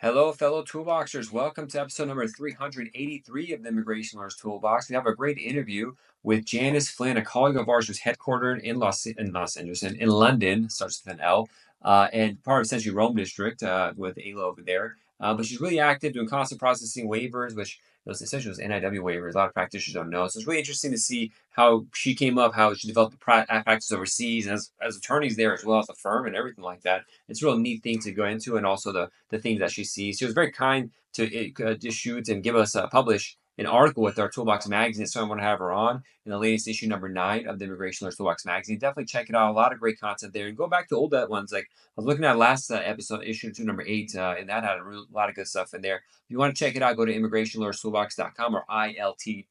Hello, fellow Toolboxers. Welcome to episode number 383 of the Immigration Lawyers Toolbox. We have a great interview with Janice Flynn, a colleague of ours who's headquartered in Los Angeles, in London, starts with an L, and part of essentially Rome District with ALA over there. But she's really active doing constant processing waivers, which those essentially those NIW waivers. A lot of practitioners don't know. So it's really interesting to see how she came up, how she developed the practice overseas, and as attorneys there as well as the firm and everything like that. It's a real neat thing to go into, and also the things that she sees. She was very kind to shoot and give us publish an article with our Toolbox magazine. So I want to have her on in the latest issue number 9 of the Immigration Lawyers Toolbox magazine. Definitely check it out. A lot of great content there, and go back to old ones. Like I was looking at last episode, issue 2, number 8, and that had a lot of good stuff in there. If you want to check it out, go to immigrationlawyerstoolbox.com or ILT.com.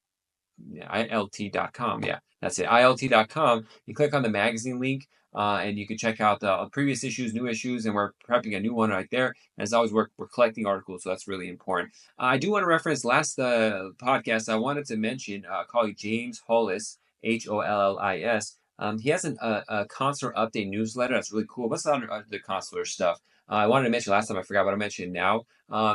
Yeah, that's it. ILT.com. You click on the magazine link, and you can check out the previous issues, new issues, and we're prepping a new one right there. As always, we're collecting articles, so that's really important. I do want to reference last podcast. I wanted to mention colleague James Hollis, Hollis. He has a consular update newsletter that's really cool. What's the consular stuff? I wanted to mention last time, I forgot, but I'll mention it now.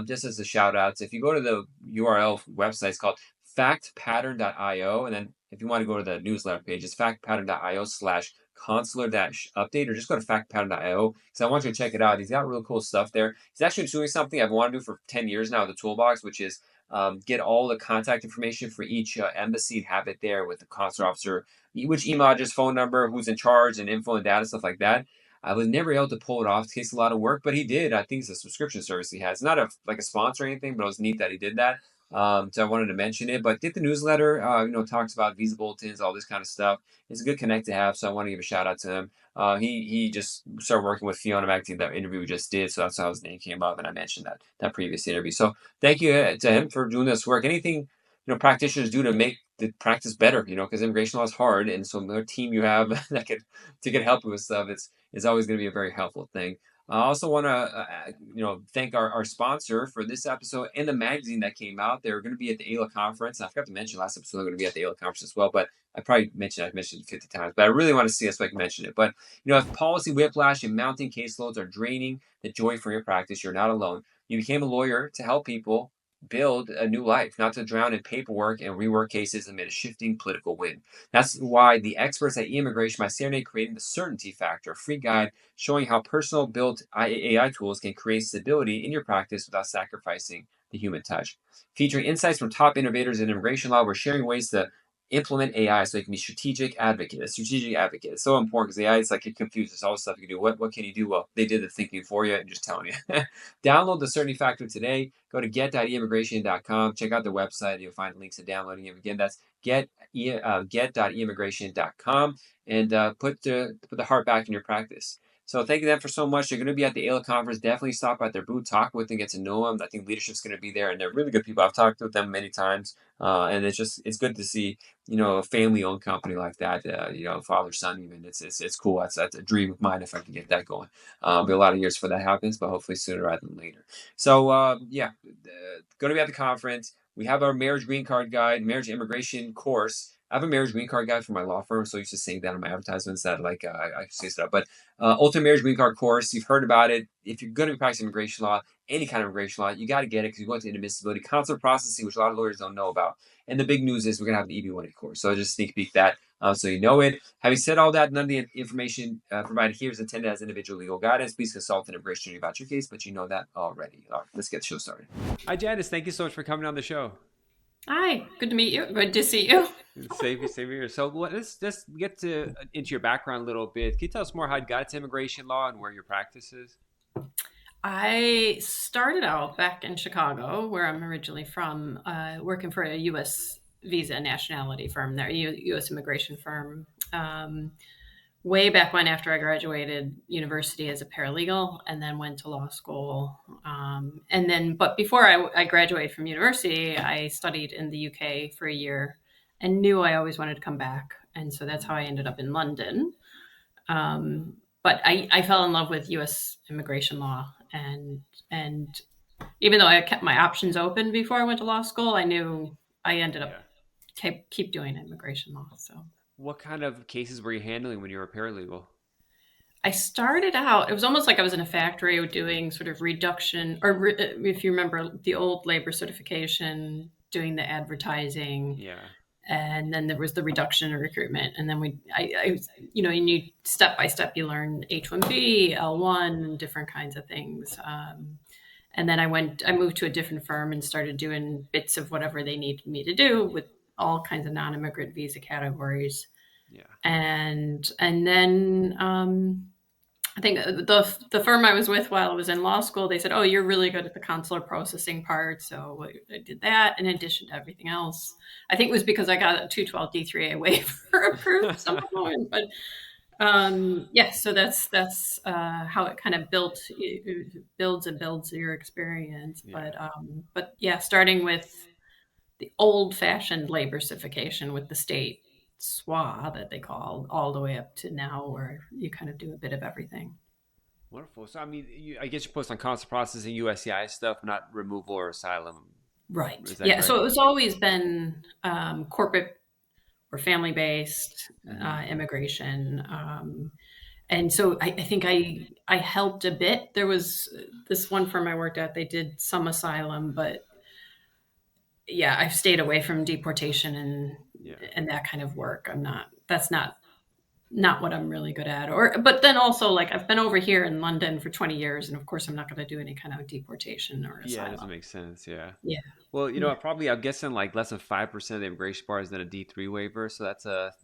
Just as a shout out, if you go to the URL website, it's called factpattern.io. And then if you want to go to the newsletter page, it's factpattern.io/consular-update, or just go to factpattern.io because I want you to check it out. He's got really cool stuff there. He's actually doing something I've wanted to do for 10 years now, the Toolbox, which is get all the contact information for each embassy and have it there with the consular officer, which email address, phone number, who's in charge, and info and data, stuff like that. I was never able to pull it off. It takes a lot of work, but he did. I think it's a subscription service he has. Not like a sponsor or anything, but it was neat that he did that. So I wanted to mention it. But get the newsletter. Talks about visa bulletins, all this kind of stuff. It's a good connect to have. So I want to give a shout out to him. He just started working with Fiona Magazine, that interview we just did. So that's how his name came up, and I mentioned that previous interview. So thank you to him for doing this work. Anything practitioners do to make the practice better, because immigration law is hard, and so the team you have that can help you with stuff, it's always going to be a very helpful thing. I also want to, thank our sponsor for this episode and the magazine that came out. They're going to be at the ALA conference. I forgot to mention last episode they're going to be at the ALA conference as well, but I've mentioned it 50 times, but I really want to see us so I can mention it. But, if policy whiplash and mounting caseloads are draining the joy from your practice, you're not alone. You became a lawyer to help people build a new life, not to drown in paperwork and rework cases amid a shifting political wind. That's why the experts at eImmigration by CRNA created the Certainty Factor, a free guide showing how personal built AI tools can create stability in your practice without sacrificing the human touch. Featuring insights from top innovators in immigration law, we're sharing ways to implement AI so you can be strategic advocate. A strategic advocate is so important because AI is like it confuses all the stuff you can do. What can you do? Well, they did the thinking for you and just telling you. Download the Certainty Factor today. Go to get.eimmigration.com. Check out the website. You'll find links to downloading it. Again, that's get.eimmigration.com, and put the heart back in your practice. So thank you them for so much. They're going to be at the ALA conference. Definitely stop at their booth, talk with them, get to know them. I think leadership's going to be there, and they're really good people. I've talked with them many times, and it's good to see a family-owned company like that. Father son even. It's cool. That's a dream of mine if I can get that going. Be a lot of years before that happens, but hopefully sooner rather than later. So going to be at the conference. We have our marriage green card guide, marriage immigration course. I have a marriage green card guide for my law firm, so I used to saying that on my advertisements that I say stuff. But Ultimate Marriage Green Card course, you've heard about it. If you're going to be practicing immigration law, any kind of immigration law, you got to get it because you're going to inadmissibility, consular processing, which a lot of lawyers don't know about. And the big news is we're going to have the EB-1A course. So just sneak peek that so you know it. Having said all that, none of the information provided here is intended as individual legal guidance. Please consult an immigration attorney about your case, but you know that already. All right, let's get the show started. Hi, Janice. Thank you so much for coming on the show. Hi, good to meet you. Good to see you. Same here. So let's get into your background a little bit. Can you tell us more how you got into immigration law and where your practice is? I started out back in Chicago, where I'm originally from, working for a U.S. visa nationality firm there, U.S. immigration firm, way back when after I graduated university as a paralegal and then went to law school. But before I graduated from university, I studied in the UK for a year and knew I always wanted to come back. And so that's how I ended up in London. But I fell in love with U.S. immigration law. And even though I kept my options open before I went to law school, I knew I ended up keep doing immigration law. So. What kind of cases were you handling when you were a paralegal? I started out, it was almost like I was in a factory doing sort of reduction, or if you remember the old labor certification, doing the advertising, Yeah. and then there was the reduction and recruitment, and then you need step by step, you learn H-1B, L-1, different kinds of things. And then I moved to a different firm and started doing bits of whatever they needed me to do with all kinds of non-immigrant visa categories. Yeah. And then I think the firm I was with while I was in law school, they said, "Oh, you're really good at the consular processing part." So I did that in addition to everything else. I think it was because I got a 212(d)(3)A waiver approved somehow. But yeah, so that's how it kind of it builds and builds your experience. Yeah. But yeah, starting with the old-fashioned labor certification with the state SWA that they call, all the way up to now where you kind of do a bit of everything. Wonderful. So, I mean, I guess you post on consular processing, USCIS stuff, not removal or asylum. Right. Is that Yeah. correct? So it's always been corporate or family based Mm-hmm. immigration. And so I think I helped a bit. There was this one firm I worked at, they did some asylum, but yeah, I've stayed away from deportation Yeah. and that kind of work. That's not what I'm really good at. But then also, like, I've been over here in London for 20 years, and of course I'm not going to do any kind of deportation or Yeah, it doesn't asylum. make sense. Yeah. Yeah. Well, Yeah. probably I'm guessing like less than 5% of the immigration bar is then a D3 waiver. So that's almost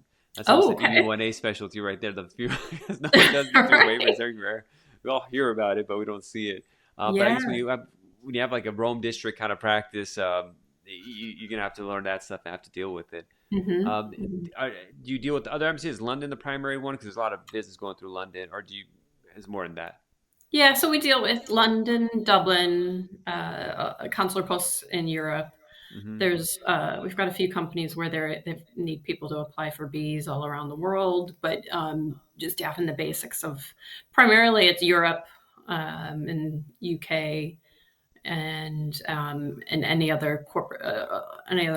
Oh, an okay. EB1A specialty right there. The few because no one does D3 waivers Right. everywhere. We all hear about it, but we don't see it. But I Yeah. guess when you have like a Rome district kind of practice, you're gonna have to learn that stuff and have to deal with it. Hmm. Um, do you deal with the other embassies? Is London the primary one? Because there's a lot of business going through London, or do you? Is more than that? Yeah, so we deal with London, Dublin, consular posts in Europe. Mm-hmm. We've got a few companies where they need people to apply for Bs all around the world, but just having the basics of primarily it's Europe and UK and any other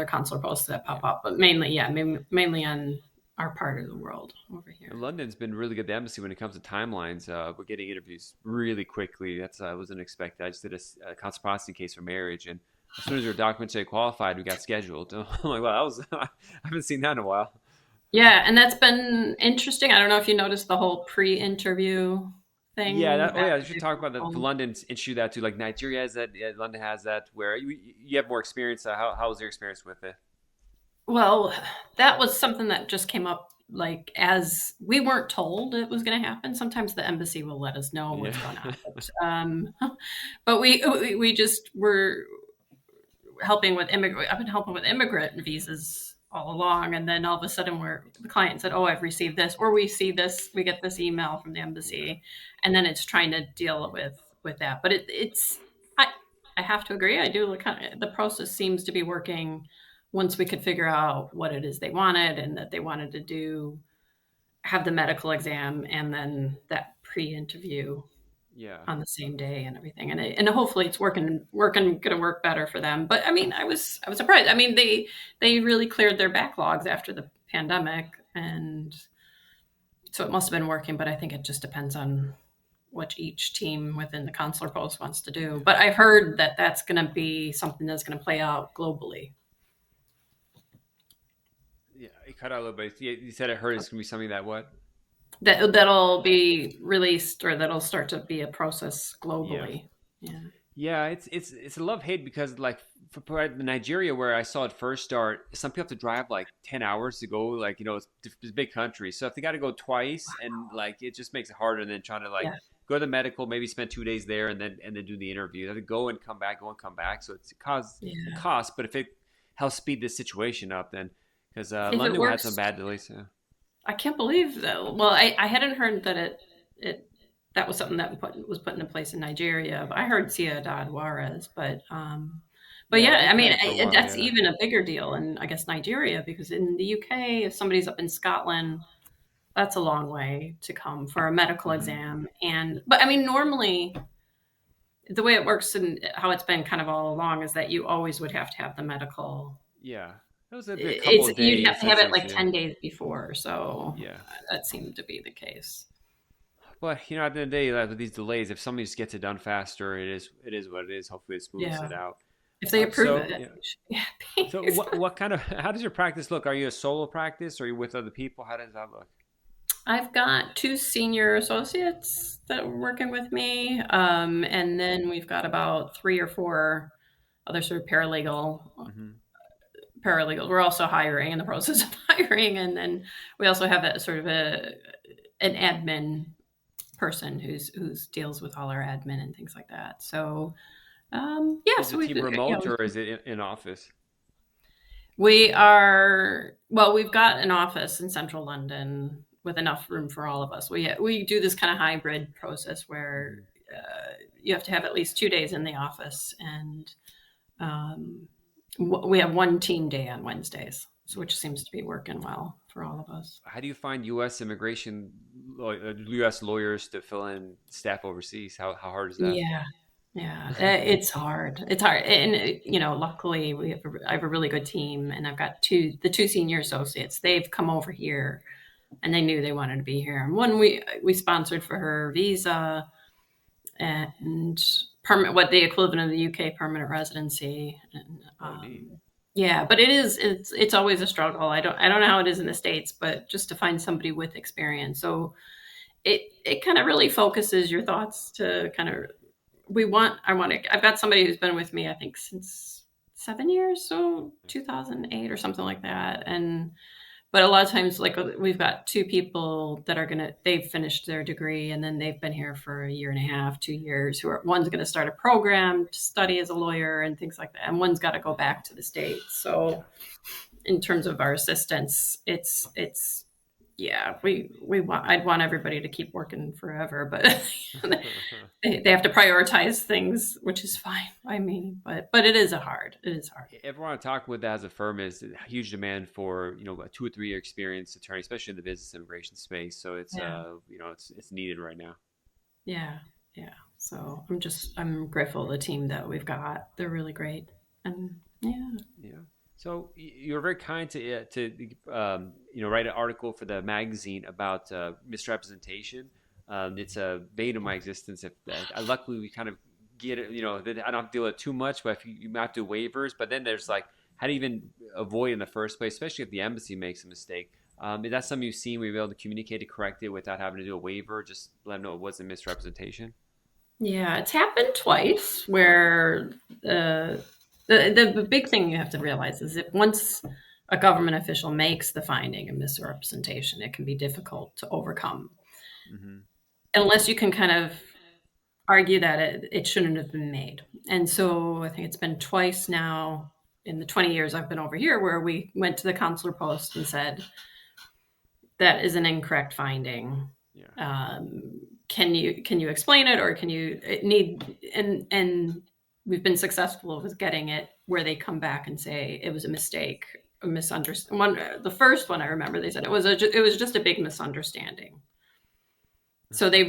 consular posts that Yeah. pop up, but mainly yeah, mainly on our part of the world over And here. London's been really good, the embassy, when it comes to timelines. We're getting interviews really quickly. That's wasn't expected. I just did a consular processing case for marriage, and as soon as your documents say qualified, we got scheduled. I'm like, well, that was I haven't seen that in a while. Yeah, and that's been interesting. I don't know if you noticed the whole pre-interview Yeah, thing oh yeah, you after should they talk about the phone. London's issue that too. Like Nigeria has that, yeah, London has that. Where you have more experience. How was your experience with it? Well, that was something that just came up like as we weren't told it was going to happen. Sometimes the embassy will let us know Yeah, what's going on, but we just were helping with immigrant. I've been helping with immigrant visas all along, and then all of a sudden, the client said, "Oh, I've received this," or we see this, we get this email from the yeah, embassy, and then it's trying to deal with that. But it's I I have to agree. I do look kind of, the process seems to be working once we could figure out what it is they wanted and that they wanted to do have the medical exam and then that pre-interview yeah. on the same day and everything. And hopefully it's going to work better for them. But I mean, I was surprised. I mean, they really cleared their backlogs after the pandemic, and so it must have been working. But I think it just depends on what each team within the consular post wants to do. Yeah. But I've heard that that's going to be something that's going to play out globally. Yeah, it cut out a little bit. Yeah, you said it hurt. It's gonna be something that what? That'll be released or that'll start to be a process Yeah. globally. Yeah. Yeah, it's a love hate because like for Nigeria where I saw it first start, some people have to drive like 10 hours to go. Like it's a big country, so if they got to go twice, and like it just makes it harder than trying to like Yeah. go to the medical, maybe spend 2 days there, and then do the interview. They have to go and come back, go and come back. So it's cause a Yeah. cost, but if it helps speed this situation up, then because If it London had some works, bad delays. Yeah. I can't believe that. Well, I hadn't heard that it that was something that was put into place in Nigeria. But I heard Ciudad Juarez, but Yeah, yeah, they've I mean had it for a while. that's Yeah. even a bigger deal in I guess Nigeria because in the UK, if somebody's up in Scotland, that's a long way to come for a medical Hmm. exam. And but I mean normally the way it works and how it's been kind of all along is that you always would have to have the medical. Yeah, that was a couple It's of you'd have days to have since it it's like yeah. 10 days before, so Yeah. that seemed to be the case. Well, at the end of the day, with these delays, if somebody just gets it done faster, it is what it is. Hopefully, it smooths Yeah. it out. If they approve So it, yeah. yeah. So Thanks. what kind of how does your practice look? Are you a solo practice? Or are you with other people? How does that look? I've got two senior associates that are working with me, and then we've got about three or four other sort of Hmm. paralegals. We're also hiring in the process of hiring, and then we also have a sort of an admin person who's deals with all our admin and things like that. So yeah, Is so the we've team yeah remote or is it in office? we are well. We've got an office in central London with enough room for all of us. We do this kind of hybrid process where Hmm. you have to have at least 2 days in the office, and um, we have one team day on Wednesdays, so which seems to be working well for all of us. How do you find U.S. immigration, U.S. lawyers to fill in staff overseas? How hard is that? Yeah, yeah, it's hard. It's hard, and luckily I have a really good team, and I've got the two senior associates. They've come over here, and they knew they wanted to be here. And one we sponsored for her visa and what the equivalent of the UK permanent residency. And Oh, neat. yeah, but it's always a struggle. I don't know how it is in the States, but just to find somebody with experience. So it kind of really focuses your thoughts to kind of I've got somebody who's been with me I think since 7 years, so 2008 or something like that. And but a lot of times, like we've got two people that are they've finished their degree and then they've been here for a year and a half, 2 years, one's gonna start a program to study as a lawyer and things like that. And one's got to go back to the States. So Yeah. in terms of our assistance, it's yeah, we want I'd want everybody to keep working forever, but they have to prioritize things, which is fine by me. But it is hard. Everyone I talk with that has a firm is a huge demand for a 2 or 3 year experience attorney, especially in the business immigration space. So it's Yeah. it's needed right now. Yeah, yeah. So I'm grateful for the team that we've got. They're really great, and yeah, Yeah. So you're very kind to write an article for the magazine about misrepresentation. It's a bane of my existence. If luckily we kind of get it, that I don't have to deal with it too much. But if you might have to do waivers, but then there's like how to even avoid in the first place, especially if the embassy makes a mistake. Is that something you've seen where you're able to communicate it correctly without having to do a waiver? Just let them know it wasn't misrepresentation. yeah. It's happened twice where the big thing you have to realize is that once a government official makes the finding of misrepresentation, it can be difficult to overcome Mm-hmm. unless you can kind of argue that it shouldn't have been made. And so I think it's been twice now in the 20 years I've been over here where we went to the consular post and said, that is an incorrect finding. Yeah. Can you explain it, or can you it need and we've been successful with getting it where they come back and say it was a mistake, a misunderstanding. The first one I remember, they said it was just a big misunderstanding. So they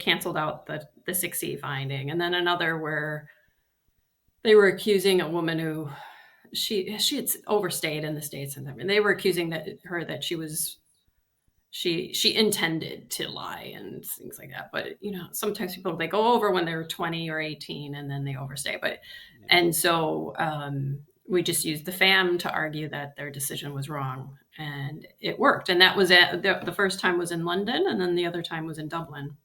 canceled out the 6E finding, and then another where they were accusing a woman who she had overstayed in the States, and they were accusing her that she intended to lie and things like that. But sometimes people, they go over when they're 20 or 18 and then they overstay. But Yeah. and so we just used the fam to argue that their decision was wrong, and it worked. And that was the first time was in London, and then the other time was in Dublin,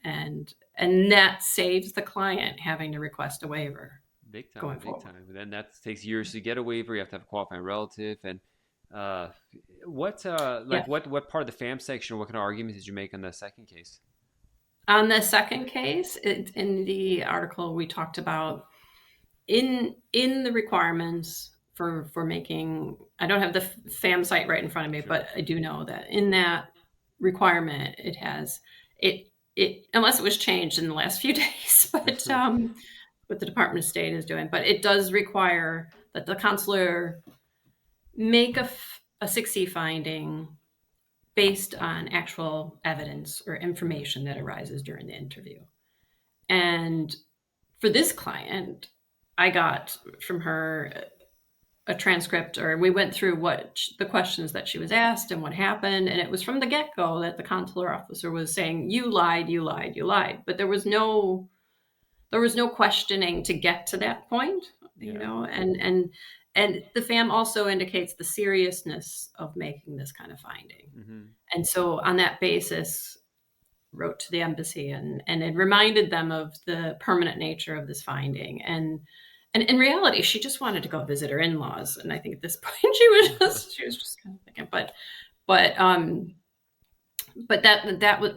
and that saves the client having to request a waiver Big time, going big forward. time. And then that takes years to get a waiver. You have to have a qualifying relative. And uh, Yeah. what part of the FAM section or what kind of arguments did you make on the second case? On the second case, in the article we talked about in the requirements for making, I don't have the FAM site right in front of me, Sure. but I do know that in that requirement it has it unless it was changed in the last few days, but what the Department of State is doing, but it does require that the consular make a 6C finding based on actual evidence or information that arises during the interview. And for this client, I got from her a transcript, or we went through the questions that she was asked and what happened. And it was from the get-go that the consular officer was saying, you lied, you lied, you lied. But there was no questioning to get to that point, you know, and the FAM also indicates the seriousness of making this kind of finding. Mm-hmm. And so on that basis, wrote to the embassy and it reminded them of the permanent nature of this finding. And in reality, she just wanted to go visit her in-laws. And I think at this point she was just kind of thinking, but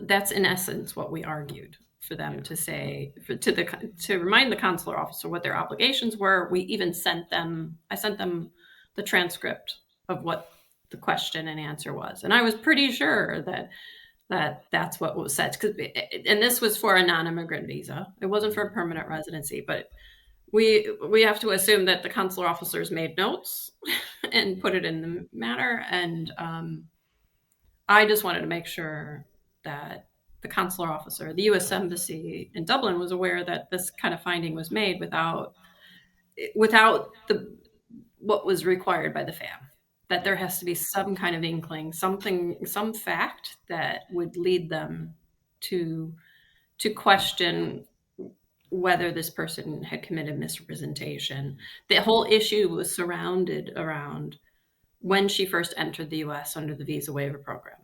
that's in essence what we argued for them to say, to remind the consular officer what their obligations were. We even I sent them the transcript of what the question and answer was. And I was pretty sure that's what was said. And this was for a non-immigrant visa. It wasn't for a permanent residency, but we have to assume that the consular officers made notes and put it in the matter. And I just wanted to make sure that the consular officer, the U.S. Embassy in Dublin, was aware that this kind of finding was made without what was required by the FAM. That there has to be some kind of inkling, some fact that would lead them to question whether this person had committed misrepresentation. The whole issue was surrounded around when she first entered the U.S. under the visa waiver program.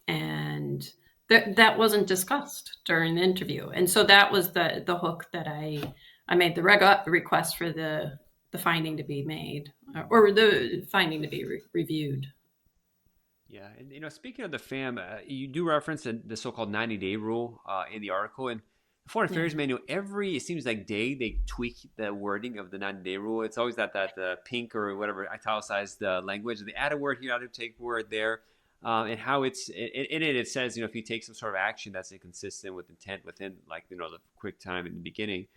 And that wasn't discussed during the interview. And so that was the hook that I made the request for the finding to be made, or the finding to be reviewed. Yeah, and speaking of the FAM, you do reference the so-called 90-day rule in the article, and the Foreign Affairs Manual. It seems like day they tweak the wording of the 90-day rule. It's always that pink or whatever italicized language. They add a word here, add a take word there, and how it's in it. It says if you take some sort of action that's inconsistent with intent within the quick time in the beginning.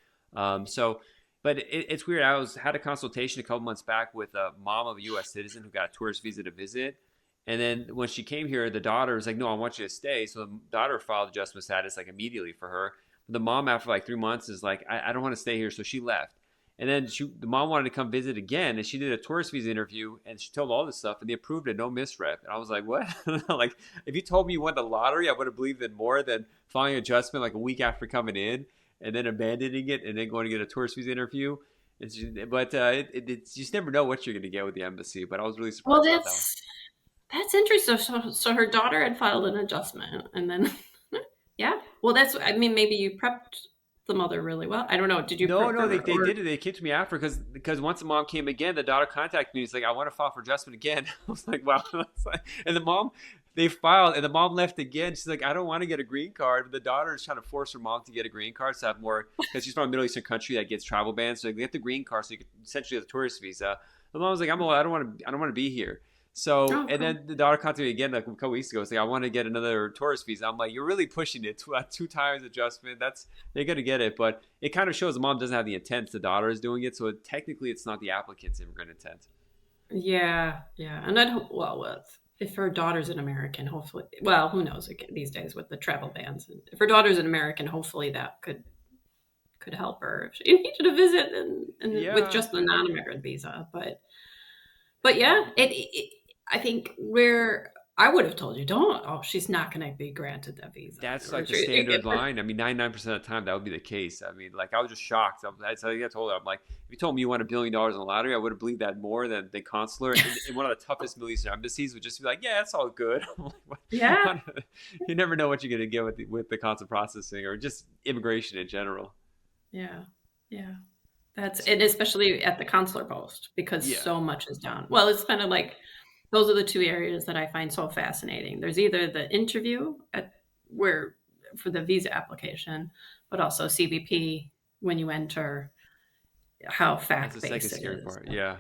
But it's weird. I had a consultation a couple months back with a mom of a U.S. citizen who got a tourist visa to visit. And then when she came here, the daughter was like, no, I want you to stay. So the daughter filed adjustment status immediately for her. But the mom, after 3 months, is like, I don't want to stay here. So she left. And then the mom wanted to come visit again. And she did a tourist visa interview. And she told all this stuff. And they approved it, no misrep. And I was like, what? If you told me you won the lottery, I would have believed it more than filing adjustment a week after coming in. And then abandoning it, and then going to get a tourist visa interview. You just never know what you're going to get with the embassy. But I was really surprised about that one. That's interesting. So her daughter had filed an adjustment, and then, yeah. Well, maybe you prepped the mother really well. I don't know. Did you? No, they did it. They came to me after because once the mom came again, the daughter contacted me. He's like, I want to file for adjustment again. I was like, wow. And the mom. They filed, and the mom left again. She's like, I don't want to get a green card. But the daughter is trying to force her mom to get a green card to have more, because she's from a Middle Eastern country that gets travel bans. So they get the green card, so you could essentially have a tourist visa. The mom was like, I don't want to be here. So, and then the daughter contacted me again a couple weeks ago, saying, I want to get another tourist visa. I'm like, you're really pushing it. Two times adjustment. They're going to get it. But it kind of shows the mom doesn't have the intent. The daughter is doing it. So technically, it's not the applicant's immigrant intent. Yeah. And if her daughter's an American, hopefully, well, who knows these days with the travel bans. If her daughter's an American, hopefully that could help her if she needed a visit and with just the non-immigrant visa. But yeah, I think I would have told you, she's not going to be granted that visa. That's the standard line. 99% of the time that would be the case. I was just shocked. I told her, I'm like, if you told me you won $1 billion in the lottery, I would have believed that more than the consular. And one of the toughest Middle Eastern embassies would just be like, yeah, that's all good. Yeah. You never know what you're going to get with the consular processing or just immigration in general. Yeah. And especially at the consular post, because so much is done. Well, it's kind of those are the two areas that I find so fascinating. There's either the interview for the visa application, but also CBP when you enter, how fact-based it is. That's the second scary part. Yeah.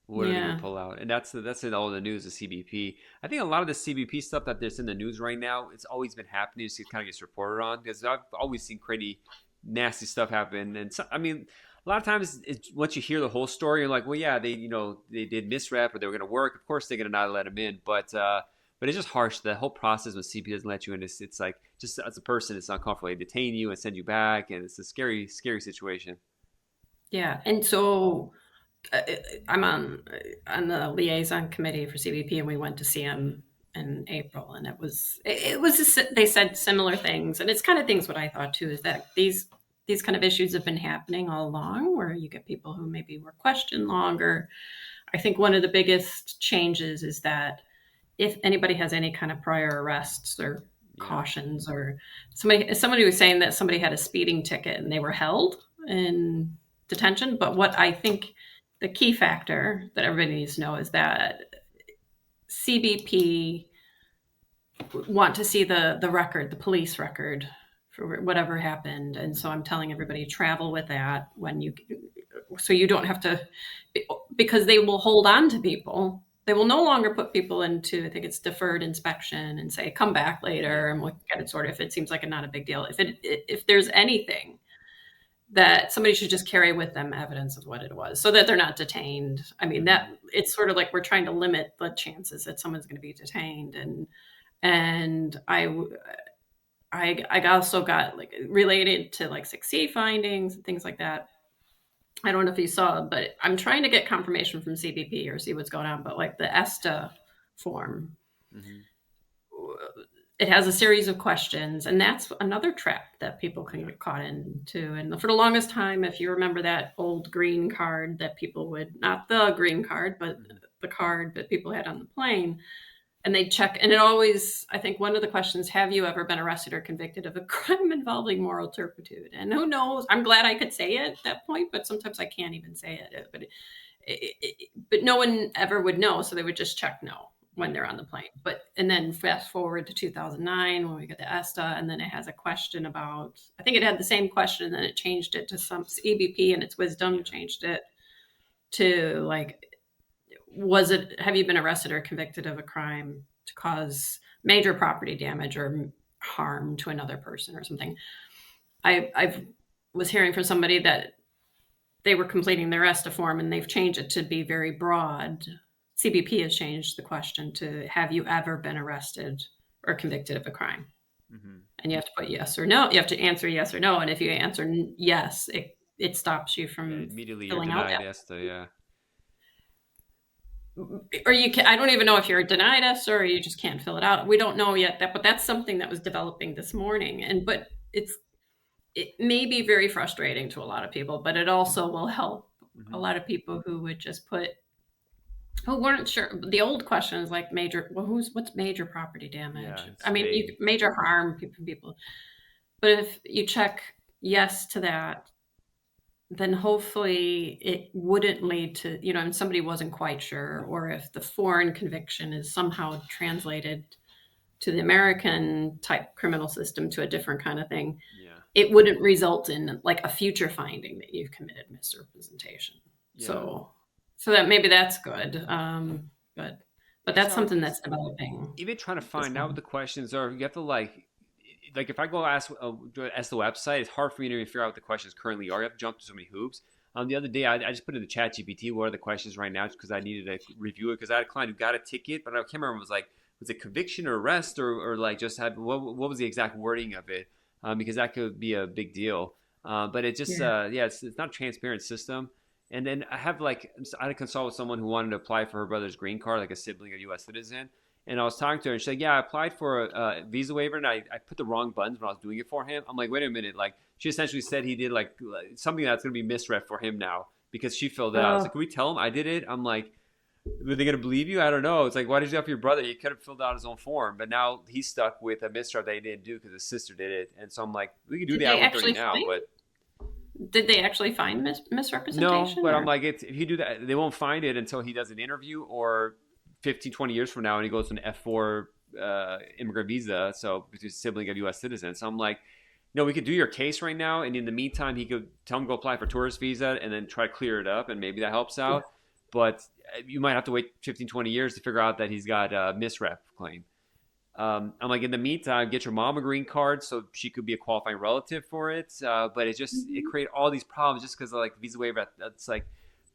What are they going to pull out? And that's in all the news, the CBP. I think a lot of the CBP stuff that there's in the news right now, it's always been happening. It kind of gets reported on, because I've always seen pretty nasty stuff happen. And a lot of times, once you hear the whole story, you're like, well, yeah, they did misrep, or they were going to work. Of course, they're going to not let them in. But it's just harsh. The whole process when CP doesn't let you in, it's like, just as a person, it's uncomfortable. They detain you and send you back, and it's a scary, scary situation. Yeah, and so I'm on the liaison committee for CBP, and we went to see him in April, and they said similar things, and it's kind of things what I thought too is that these kind of issues have been happening all along, where you get people who maybe were questioned longer. I think one of the biggest changes is that if anybody has any kind of prior arrests or Yeah. cautions, or somebody was saying that somebody had a speeding ticket and they were held in detention. But what I think the key factor that everybody needs to know is that CBP want to see the record, the police record for whatever happened. And so I'm telling everybody travel with that so you don't have to, because they will hold on to people. They will no longer put people into, I think it's deferred inspection, and say, come back later and we'll get it sorted if it seems like not a big deal. If there's anything that somebody should just carry with them evidence of what it was so that they're not detained. I mean, that it's sort of like we're trying to limit the chances that someone's going to be detained. And I also got like related to like 6C findings and things like that. I don't know if you saw, but I'm trying to get confirmation from CBP or see what's going on. But like the ESTA form, it has a series of questions, and that's another trap that people can get caught into. And for the longest time, if you remember that old green card that people would, not the green card, but the card that people had on the plane, and they'd check, and it always, I think one of the questions, have you ever been arrested or convicted of a crime involving moral turpitude? And who knows, I'm glad I could say it at that point, but sometimes I can't even say it. But no one ever would know, so they would just check no when they're on the plane. And then fast forward to 2009 when we got the ESTA, and then it has a question about, I think it had the same question, and then it changed it to some CBP and its wisdom changed it to like, have you been arrested or convicted of a crime to cause major property damage or harm to another person or something? I was hearing from somebody that they were completing their ESTA form and they've changed it to be very broad. CBP has changed the question to, have you ever been arrested or convicted of a crime? And you have to put yes or no. You have to answer yes or no. And if you answer yes, it stops you from immediately filling you're out denied that. ESTA, yeah. Or you can, I don't even know if you're denied us or you just can't fill it out. We don't know yet but that's something that was developing this morning. But it may be very frustrating to a lot of people, but it also will help a lot of people who would just who weren't sure. The old question is like what's major property damage? Yeah, I mean, major harm people. But if you check yes to that, then hopefully it wouldn't lead to, and somebody wasn't quite sure, or if the foreign conviction is somehow translated to the American type criminal system to a different kind of thing, it wouldn't result in like a future finding that you've committed misrepresentation. Yeah. So that maybe that's good. But that's something that's developing. Even trying to find out what the questions are, you have to like if I go ask the website, it's hard for me to even figure out what the questions currently are. You have to jump through so many hoops. The other day, I just put in the chat GPT, what are the questions right now, just because I needed to review it, because I had a client who got a ticket, but I can't remember if it was it conviction or arrest, or like just had, what was the exact wording of it, because that could be a big deal. But it just, it's not a transparent system. And then I had to consult with someone who wanted to apply for her brother's green card, like a sibling of U.S. citizen. And I was talking to her, and she's like, yeah, I applied for a visa waiver, and I put the wrong buttons when I was doing it for him. I'm like, wait a minute. Like, she essentially said he did like something that's going to be misrep for him now because she filled it out. I was like, can we tell him I did it? I'm like, were they going to believe you? I don't know. It's like, why did you do that for your brother? He could have filled out his own form. But now he's stuck with a misrep that he didn't do because his sister did it. And so I'm like, we can do the I-130 now, but... Did they actually find misrepresentation? No, but I'm like, if you do that, they won't find it until he does an interview or 15, 20 years from now, and he goes to an F4 immigrant visa, so he's a sibling of U.S. citizen. So I'm like, no, we could do your case right now, and in the meantime, he could tell him to go apply for tourist visa and then try to clear it up, and maybe that helps out. Yeah. But you might have to wait 15, 20 years to figure out that he's got a misrep claim. I'm like, in the meantime, get your mom a green card so she could be a qualifying relative for it. But it created all these problems just because of like visa waiver. It's like,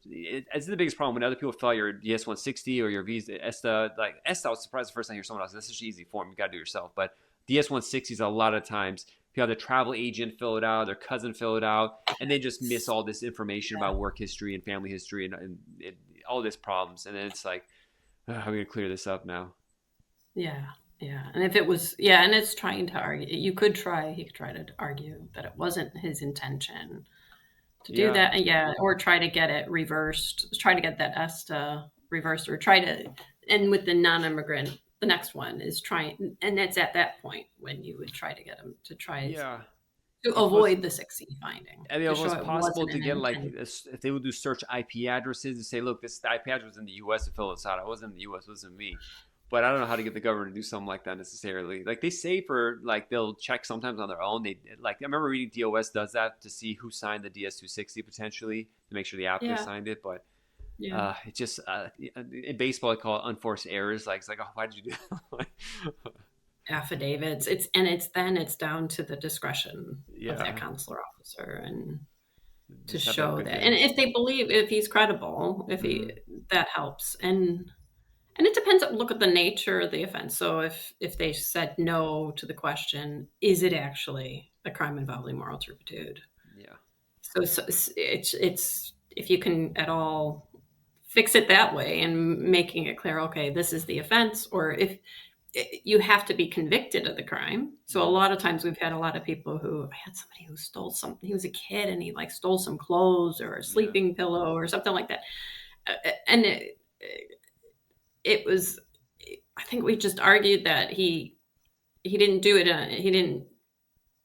it's the biggest problem when other people fill out your DS-160 or your visa ESTA. Like ESTA, I was surprised the first time I hear someone else. This is an easy form. You got to do it yourself. But DS-160s a lot of times People have their travel agent fill it out, their cousin fill it out, and they just miss all this information about work history and family history and all this problems. And then it's like, how are we going to clear this up now? Yeah. Yeah. And if it was, yeah, and it's trying to argue, he could try to argue that it wasn't his intention to do that. And yeah, or try to get it reversed, try to get that ESTA reversed, or try to, and with the non-immigrant, the next one is trying, and it's at that point when you would try to get him to try to avoid the 6C finding. And it was possible to get like, if they would do search IP addresses and say, look, this the IP address was in the US to fill this out. I wasn't in the US, it wasn't me. But I don't know how to get the government to do something like that necessarily. Like they say for like they'll check sometimes on their own. They like I remember reading DOS does that to see who signed the DS-260 potentially to make sure the applicant signed it. But it just in baseball I call it unforced errors. Like it's like, oh, why did you do that? Affidavits. It's down to the discretion of that consular officer and to show that. And if they believe, if he's credible, if he that helps. And it depends. Look at the nature of the offense. So if they said no to the question, is it actually a crime involving moral turpitude? Yeah. So it's if you can at all fix it that way and making it clear, okay, this is the offense, or if you have to be convicted of the crime. So a lot of times we've had a lot of people who, I had somebody who stole something. He was a kid and he like stole some clothes or a sleeping pillow or something like that. And it was, I think we just argued that he didn't do it. He didn't,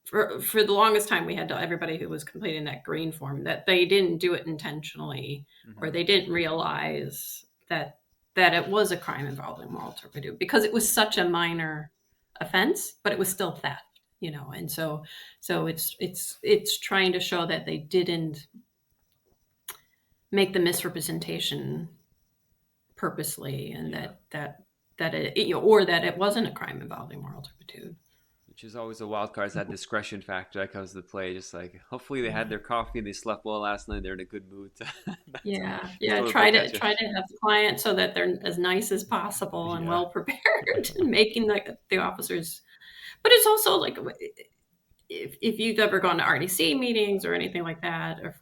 for the longest time we had to, everybody who was completing that green form, that they didn't do it intentionally or they didn't realize that it was a crime involving moral turpitude because it was such a minor offense, but it was still theft, and so it's trying to show that they didn't make the misrepresentation purposely and that it, or that it wasn't a crime involving moral turpitude. Which is always a wild card, is that discretion factor that comes to play. Just like, hopefully they had their coffee and they slept well last night. They're in a good mood. Try to have the client so that they're as nice as possible and well prepared and making the officers. But it's also like, if you've ever gone to RDC meetings or anything like that, or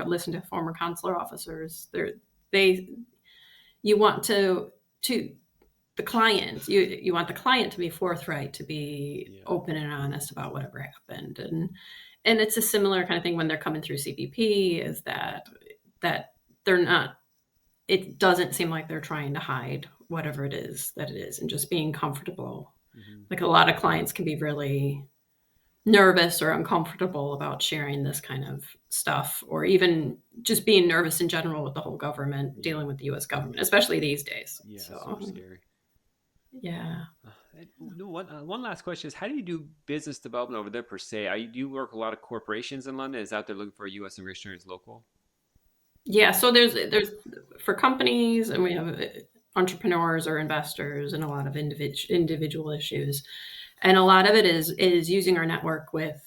listen to former consular officers, you want the client, you want the client to be forthright, to be open and honest about whatever happened. And it's a similar kind of thing when they're coming through CBP, is that they're not, it doesn't seem like they're trying to hide whatever it is that it is, and just being comfortable. Like a lot of clients can be really nervous or uncomfortable about sharing this kind of stuff, or even just being nervous in general with the whole government, dealing with the U.S. government, especially these days. So scary. Yeah. One last question is, how do you do business development over there per se? Do you work with a lot of corporations in London? Is out there looking for a U.S. immigration attorneys local? Yeah. So there's for companies, and we have entrepreneurs or investors and a lot of individual issues. And a lot of it is using our network with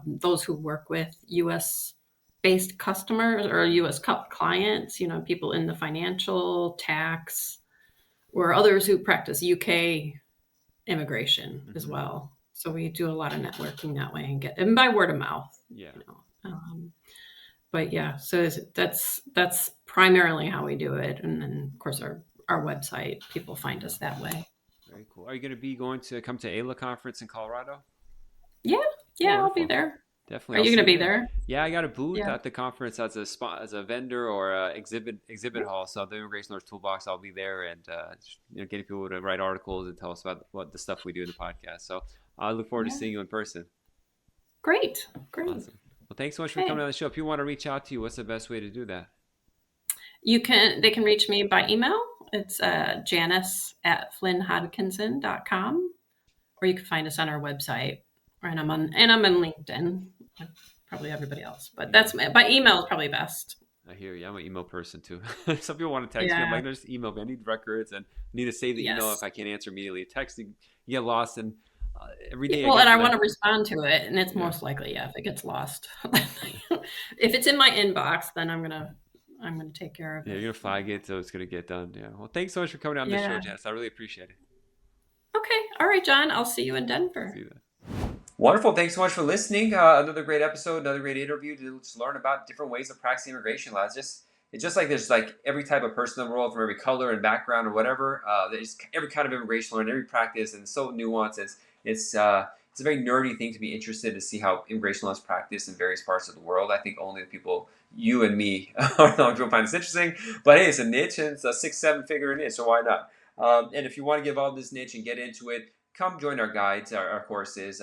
those who work with U.S. based customers or U.S. clients, people in the financial, tax, or others who practice UK immigration as well. So we do a lot of networking that way and by word of mouth. But yeah, so that's primarily how we do it. And then of course our website, people find us that way. Very cool. Are you going to be going to come to AILA conference in Colorado? Yeah, I'll be there. Definitely. Are you going to be there? Yeah, I got a booth at the conference as a vendor or a exhibit hall. So the Immigration Lawyers Toolbox, I'll be there and getting people to write articles and tell us about what the stuff we do in the podcast. So I look forward to seeing you in person. Great. Awesome. Well, thanks so much for coming on the show. If you want to reach out to you, what's the best way to do that? They can reach me by email. It's Janice@FlynnHodgkinson.com, or you can find us on our website. And I'm on LinkedIn, like probably everybody else. But that's by email is probably best. I hear you. I'm an email person too. Some people want to text me. I'm like, just email me. I need records and need to save the email if I can't answer immediately. Texting, you get lost, and every day. Well, and I want to respond to it, and it's most likely if it gets lost. If it's in my inbox, then I'm gonna take care of it. You're gonna flag it, so it's gonna get done. Yeah. Well, thanks so much for coming on the show, Janice. I really appreciate it. Okay. All right, John. I'll see you in Denver. See you then. Wonderful. Thanks so much for listening. Another great episode, another great interview to just learn about different ways of practicing immigration law. It's just like there's like every type of person in the world from every color and background or whatever. There's every kind of immigration law and every practice, and it's so nuanced. It's a very nerdy thing to be interested to see how immigration law is practiced in various parts of the world. I think only the people, you and me, are the ones who find this interesting. But hey, it's a niche and it's a 6-7 figure niche, so why not? And if you want to get involved in this niche and get into it, come join our guides, our courses.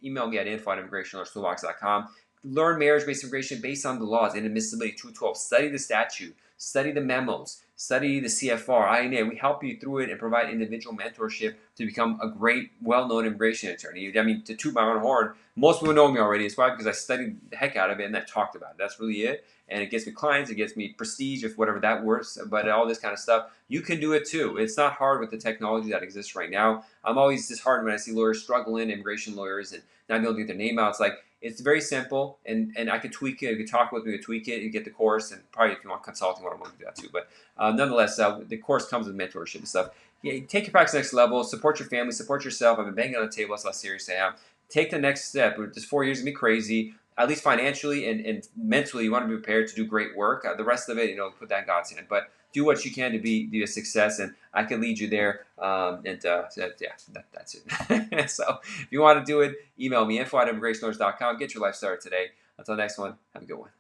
Email me at info@immigrationlawyerstoolbox.com. Learn marriage-based immigration based on the laws, inadmissibility 212. Study the statute, study the memos, study the CFR, INA. We help you through it and provide individual mentorship to become a great, well-known immigration attorney. I mean, to toot my own horn, most people know me already. It's why because I studied the heck out of it and I talked about it. That's really it. And it gets me clients, it gets me prestige, if whatever that works. But all this kind of stuff, you can do it too. It's not hard with the technology that exists right now. I'm always disheartened when I see lawyers struggling, immigration lawyers, and not being able to get their name out. It's like, it's very simple, and I could tweak it. You could talk with me, tweak it, you get the course, and probably if you want consulting, I want to do that too. But nonetheless, the course comes with mentorship and stuff. Yeah, take your practice next level. Support your family. Support yourself. I've been banging on the table. That's how serious I am. Take the next step. This 4 years is gonna be crazy. At least financially and mentally, you want to be prepared to do great work. The rest of it, put that in God's hand. But do what you can to be a success, and I can lead you there. That's it. So if you want to do it, email me info@immigrationlawyers.com. Get your life started today. Until next one, have a good one.